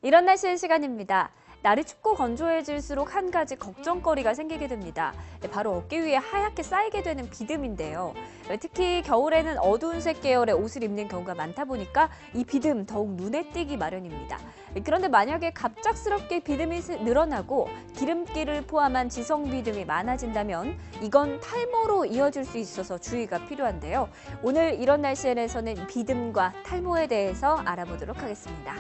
이런 날씨의 시간입니다. 날이 춥고 건조해질수록 한 가지 걱정거리가 생기게 됩니다. 바로 어깨 위에 하얗게 쌓이게 되는 비듬인데요. 특히 겨울에는 어두운 색 계열의 옷을 입는 경우가 많다 보니까 이 비듬 더욱 눈에 띄기 마련입니다. 그런데 만약에 갑작스럽게 비듬이 늘어나고 기름기를 포함한 지성 비듬이 많아진다면 이건 탈모로 이어질 수 있어서 주의가 필요한데요. 오늘 이런 날씨에서는 비듬과 탈모에 대해서 알아보도록 하겠습니다.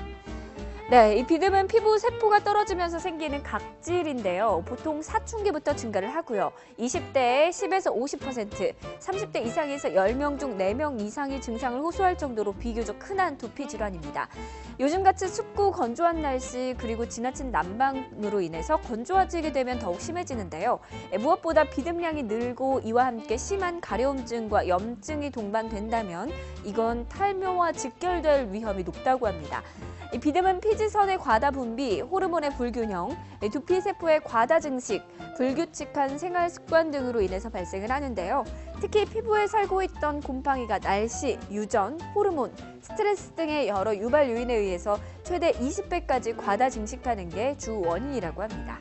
네, 이 비듬은 피부 세포가 떨어지면서 생기는 각질인데요. 보통 사춘기부터 증가를 하고요. 20대에 10에서 50%, 30대 이상에서 10명 중 4명 이상이 증상을 호소할 정도로 비교적 흔한 두피 질환입니다. 요즘같이 춥고 건조한 날씨 그리고 지나친 난방으로 인해서 건조해지게 되면 더욱 심해지는데요. 무엇보다 비듬량이 늘고 이와 함께 심한 가려움증과 염증이 동반된다면 이건 탈모와 직결될 위험이 높다고 합니다. 이 비듬은 피지선의 과다 분비, 호르몬의 불균형, 두피 세포의 과다 증식, 불규칙한 생활 습관 등으로 인해서 발생을 하는데요. 특히 피부에 살고 있던 곰팡이가 날씨, 유전, 호르몬, 스트레스 등의 여러 유발 요인에 의해서 최대 20배까지 과다 증식하는 게 주 원인이라고 합니다.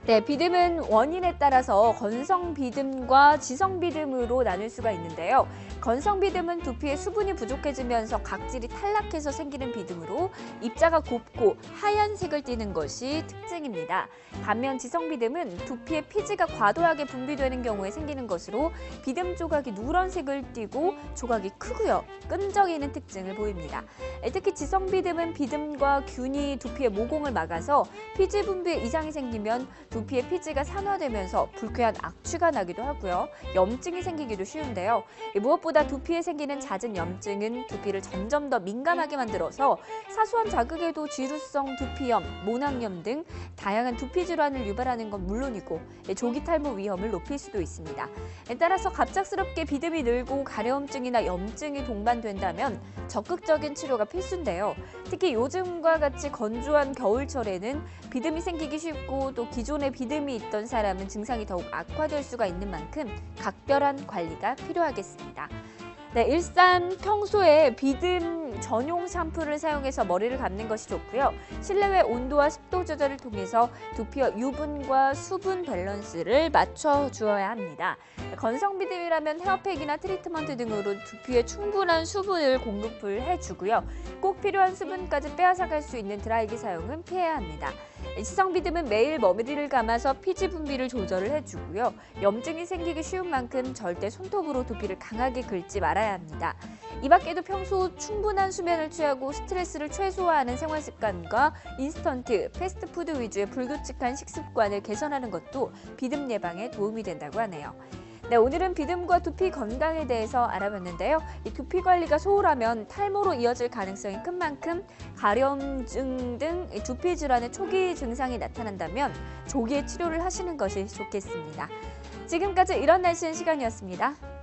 네, 비듬은 원인에 따라서 건성 비듬과 지성 비듬으로 나눌 수가 있는데요. 건성 비듬은 두피에 수분이 부족해지면서 각질이 탈락해서 생기는 비듬으로 입자가 곱고 하얀색을 띠는 것이 특징입니다. 반면 지성 비듬은 두피에 피지가 과도하게 분비되는 경우에 생기는 것으로 비듬 조각이 누런색을 띠고 조각이 크고요. 끈적이는 특징을 보입니다. 특히 지성 비듬은 비듬과 균이 두피의 모공을 막아서 피지 분비에 이상이 생기면 두피의 피지가 산화되면서 불쾌한 악취가 나기도 하고요. 염증이 생기기도 쉬운데요. 무엇보다 두피에 생기는 잦은 염증은 두피를 점점 더 민감하게 만들어서 사소한 자극에도 지루성 두피염, 모낭염 등 다양한 두피 질환을 유발하는 건 물론이고 조기 탈모 위험을 높일 수도 있습니다. 따라서 갑작스럽게 비듬이 늘고 가려움증이나 염증이 동반된다면 적극적인 치료가 필수인데요. 특히 요즘과 같이 건조한 겨울철에는 비듬이 생기기 쉽고 또 기존에 비듬이 있던 사람은 증상이 더욱 악화될 수가 있는 만큼 각별한 관리가 필요하겠습니다. 네, 일단 평소에 비듬 전용 샴푸를 사용해서 머리를 감는 것이 좋고요. 실내외 온도와 습도 조절을 통해서 두피와 유분과 수분 밸런스를 맞춰주어야 합니다. 건성 비듬이라면 헤어팩이나 트리트먼트 등으로 두피에 충분한 수분을 공급을 해주고요. 꼭 필요한 수분까지 빼앗아갈 수 있는 드라이기 사용은 피해야 합니다. 지성 비듬은 매일 머리를 감아서 피지 분비를 조절을 해주고요. 염증이 생기기 쉬운 만큼 절대 손톱으로 두피를 강하게 긁지 말아야 합니다. 이 밖에도 평소 충분한 수면을 취하고 스트레스를 최소화하는 생활 습관과 인스턴트, 패스트푸드 위주의 불규칙한 식습관을 개선하는 것도 비듬 예방에 도움이 된다고 하네요. 네, 오늘은 비듬과 두피 건강에 대해서 알아봤는데요. 이 두피 관리가 소홀하면 탈모로 이어질 가능성이 큰 만큼 가려움증 등 두피 질환의 초기 증상이 나타난다면 조기에 치료를 하시는 것이 좋겠습니다. 지금까지 이런 날씨의 시간이었습니다.